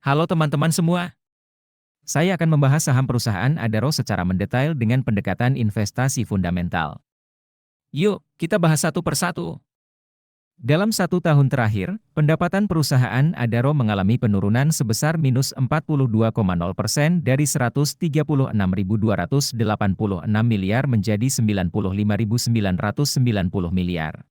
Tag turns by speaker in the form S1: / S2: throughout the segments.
S1: Halo teman-teman semua, saya akan membahas saham perusahaan Adaro secara mendetail dengan pendekatan investasi fundamental. Yuk, kita bahas satu persatu. Dalam 1 tahun terakhir, pendapatan perusahaan Adaro mengalami penurunan sebesar minus 42,0% dari 136.286 miliar menjadi 95.990 miliar.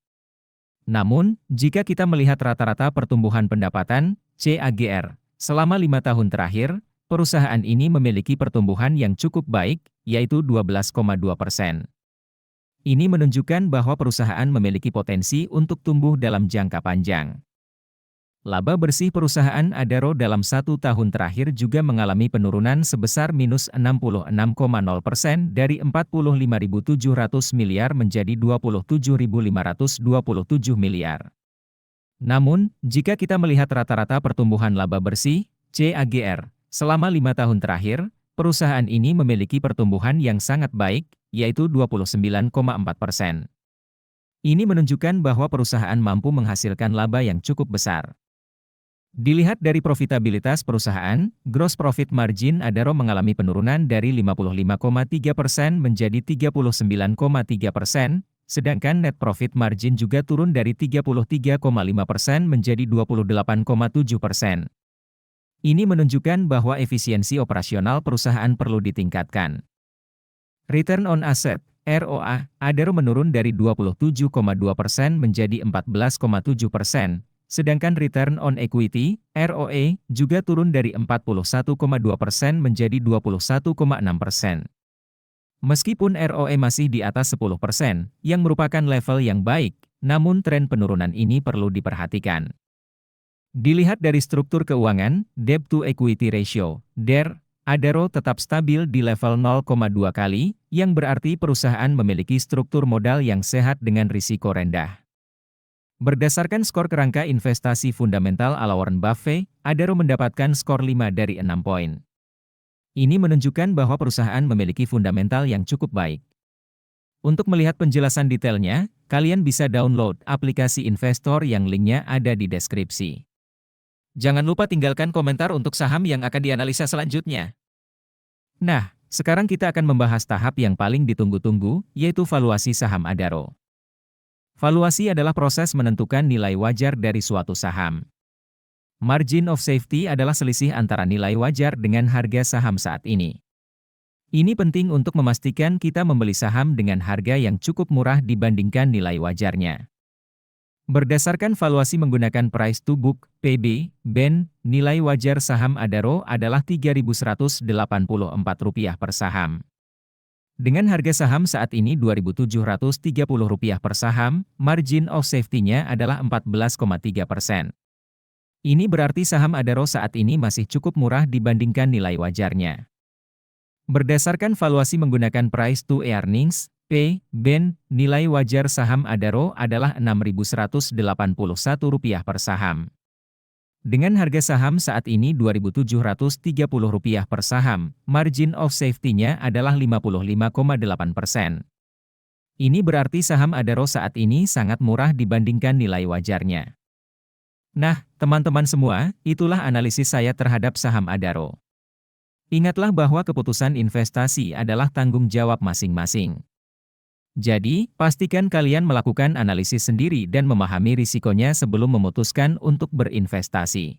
S1: Namun, jika kita melihat rata-rata pertumbuhan pendapatan, CAGR, selama 5 tahun terakhir, perusahaan ini memiliki pertumbuhan yang cukup baik, yaitu 12,2%. Ini menunjukkan bahwa perusahaan memiliki potensi untuk tumbuh dalam jangka panjang. Laba bersih perusahaan Adaro dalam 1 tahun terakhir juga mengalami penurunan sebesar minus 66,0% dari 45.700 miliar menjadi 27.527 miliar. Namun, jika kita melihat rata-rata pertumbuhan laba bersih, CAGR, selama 5 tahun terakhir, perusahaan ini memiliki pertumbuhan yang sangat baik, yaitu 29,4%. Ini menunjukkan bahwa perusahaan mampu menghasilkan laba yang cukup besar. Dilihat dari profitabilitas perusahaan, gross profit margin Adaro mengalami penurunan dari 55,3% menjadi 39,3%, sedangkan net profit margin juga turun dari 33,5% menjadi 28,7%. Ini menunjukkan bahwa efisiensi operasional perusahaan perlu ditingkatkan. Return on Asset, ROA, Adaro menurun dari 27,2% menjadi 14,7%, sedangkan Return on Equity, ROE, juga turun dari 41,2% menjadi 21,6%. Meskipun ROE masih di atas 10%, yang merupakan level yang baik, namun tren penurunan ini perlu diperhatikan. Dilihat dari struktur keuangan, Debt to Equity Ratio, DER, Adaro tetap stabil di level 0,2 kali, yang berarti perusahaan memiliki struktur modal yang sehat dengan risiko rendah. Berdasarkan skor kerangka investasi fundamental ala Warren Buffett, Adaro mendapatkan skor 5 dari 6 poin. Ini menunjukkan bahwa perusahaan memiliki fundamental yang cukup baik. Untuk melihat penjelasan detailnya, kalian bisa download aplikasi investor yang linknya ada di deskripsi. Jangan lupa tinggalkan komentar untuk saham yang akan dianalisa selanjutnya. Nah, sekarang kita akan membahas tahap yang paling ditunggu-tunggu, yaitu valuasi saham Adaro. Valuasi adalah proses menentukan nilai wajar dari suatu saham. Margin of safety adalah selisih antara nilai wajar dengan harga saham saat ini. Ini penting untuk memastikan kita membeli saham dengan harga yang cukup murah dibandingkan nilai wajarnya. Berdasarkan valuasi menggunakan price to book, PB, BEN, nilai wajar saham Adaro adalah Rp3.184 per saham. Dengan harga saham saat ini Rp2.730 per saham, margin of safety-nya adalah 14,3%. Ini berarti saham Adaro saat ini masih cukup murah dibandingkan nilai wajarnya. Berdasarkan valuasi menggunakan price to earnings, P, BEN, nilai wajar saham Adaro adalah Rp6.181 per saham. Dengan harga saham saat ini Rp2.730 per saham, margin of safety-nya adalah 55,8%. Ini berarti saham Adaro saat ini sangat murah dibandingkan nilai wajarnya. Nah, teman-teman semua, itulah analisis saya terhadap saham Adaro. Ingatlah bahwa keputusan investasi adalah tanggung jawab masing-masing. Jadi, pastikan kalian melakukan analisis sendiri dan memahami risikonya sebelum memutuskan untuk berinvestasi.